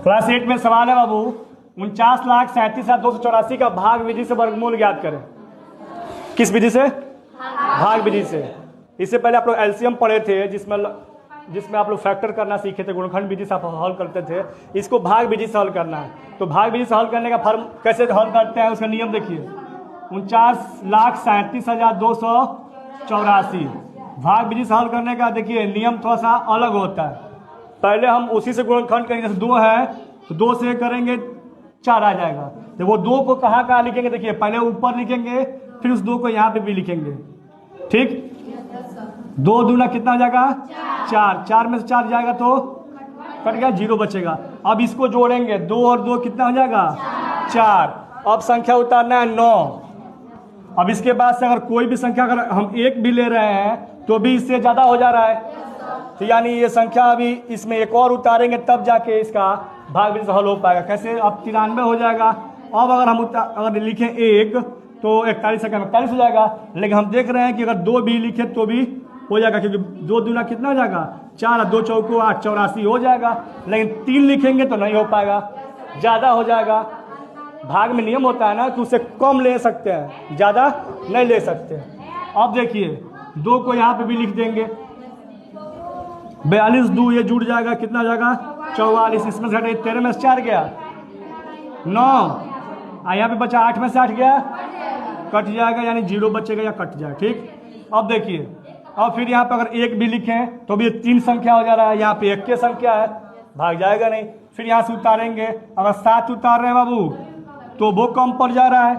Class 8 में सवाल है बाबू, 49,37,284 का भाग विधि से वर्गमूल ज्ञात करें। किस विधि से? भाग विधि से। इससे पहले आप लोग एलसीएम पढ़े थे, जिसमें आप लोग फैक्टर करना सीखे थे, गुणनखंड विधि से आप हल करते थे। इसको भाग विधि से हल करना है। तो भाग विधि से हल करने का फॉर्म कैसे हल करते हैं, उसका नियम देखिए। 49,37,284 भाग विधि से हल करने का देखिए नियम थोड़ा सा अलग होता है। पहले हम उसी से गुणनखंड करेंगे। जैसे 2 है तो 2 से करेंगे 4 आ जाएगा। तो वो 2 को कहाँ लिखेंगे, देखिए पहले ऊपर लिखेंगे, फिर उस 2 को यहाँ पे भी लिखेंगे। ठीक, 2 दूना कितना हो जाएगा? 4। 4 में से 4 जाएगा तो कट गया, 0 बचेगा। अब इसको जोड़ेंगे, 2 और 2 कितना हो जाएगा? 4। अब संख्या उतारना है 9। अब इसके बाद से अगर कोई भी संख्या अगर हम 1 भी ले रहे हैं तो भी इससे ज़्यादा हो जा रहा है। तो यानी ये संख्या अभी इसमें एक और उतारेंगे तब जाके इसका भाग विधि से हल हो पाएगा। कैसे? अब 93 हो जाएगा। अब अगर हम अगर लिखें 1 तो 41 संख्या में 41 हो जाएगा। लेकिन हम देख रहे हैं कि अगर 2 भी लिखे तो भी हो जाएगा, क्योंकि 2 दूना कितना हो जाएगा? 4 और 2 चौको 8, 84 हो जाएगा। लेकिन 3 लिखेंगे तो नहीं हो पाएगा, ज़्यादा हो जाएगा। भाग में नियम होता है ना कि उससे कम ले सकते हैं, ज़्यादा नहीं ले सकते। अब देखिए 2 को यहाँ पे भी लिख देंगे, 42 2 ये जुड़ जाएगा, कितना हो जाएगा? 44। इसमें से 13 में से 4 गया 9, यहाँ पे बचा 8 में से 8 गया, कट जाएगा, यानी 0 बचेगा या कट जाएगा। ठीक, अब देखिए, अब फिर यहाँ पे अगर 1 भी लिखें तो भी 3 संख्या हो जा रहा है, यहाँ पे 1 की संख्या है, भाग जाएगा नहीं। फिर यहाँ से उतारेंगे, अगर 7 उतार रहे हैं बाबू तो वो कम पड़ जा रहा है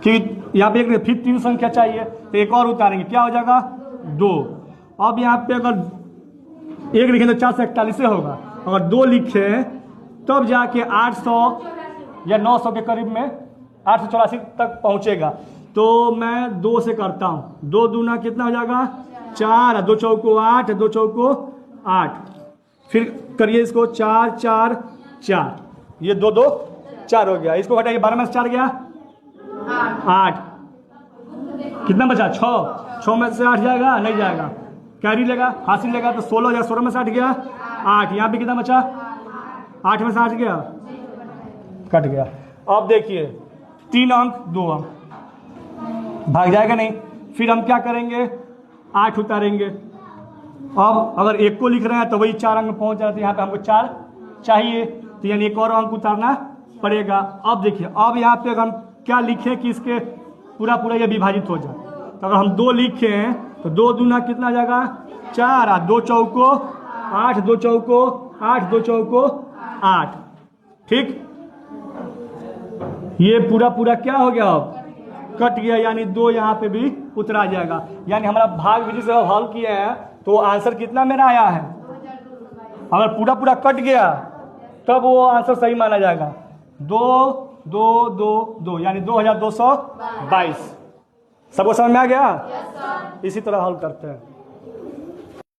कि यहाँ पे फिर 3 संख्या चाहिए, तो 1 और उतारेंगे, क्या हो जाएगा? 2। अब यहाँ पे अगर 1 लिखें तो 4 से 41 से होगा। अगर 2 लिखें तब जाके 800 या 900 के करीब में 884 तक पहुँचेगा। तो मैं 2 से करता हूँ, 2 दूना कितना हो जाएगा? 4, 2 चौको 8, 2 चौको 8। फिर करिए इसको, 4 4 4, ये 2 2 4 हो गया। इसको घटाइए, 12 में से 4 गया 8, कितना बचा? 6। 6 में से 8 जाएगा, नहीं जाएगा, कैरी लेगा, हासिल लेगा, तो 16 हो जाएगा। 16 में से 8 गया 8, यहाँ पे कितना बचा? 8 में से 8 गया, कट गया। अब देखिए 3 अंक 2 अंक, भाग जाएगा नहीं। फिर हम क्या करेंगे? 8 उतारेंगे। अब अगर 1 को लिख रहे हैं तो वही 4 अंक में पहुंच जाते हैं। यहाँ पे हमको 4 चाहिए, तो यानी 1 और अंक उतारना पड़ेगा। अब देखिए, अब यहाँ पे अगर हम क्या लिखें कि इसके पूरा ये विभाजित हो जाए, तो अगर हम 2 लिखें तो 2 दूना कितना आ जाएगा? 4, 2 चौको 8, 2 चौको 8, 2 चौको 8। ठीक, ये पूरा क्या हो गया? अब कट गया, यानी 2 यहाँ पे भी उतरा जाएगा। यानी हमारा भाग विधि से हल किए हैं तो आंसर कितना मेरा आया है? अगर पूरा कट गया तब वो आंसर सही माना जाएगा। 2 2 2 2 यानी 2222। सबको समझ में आ गया? इसी तरह हल करते हैं।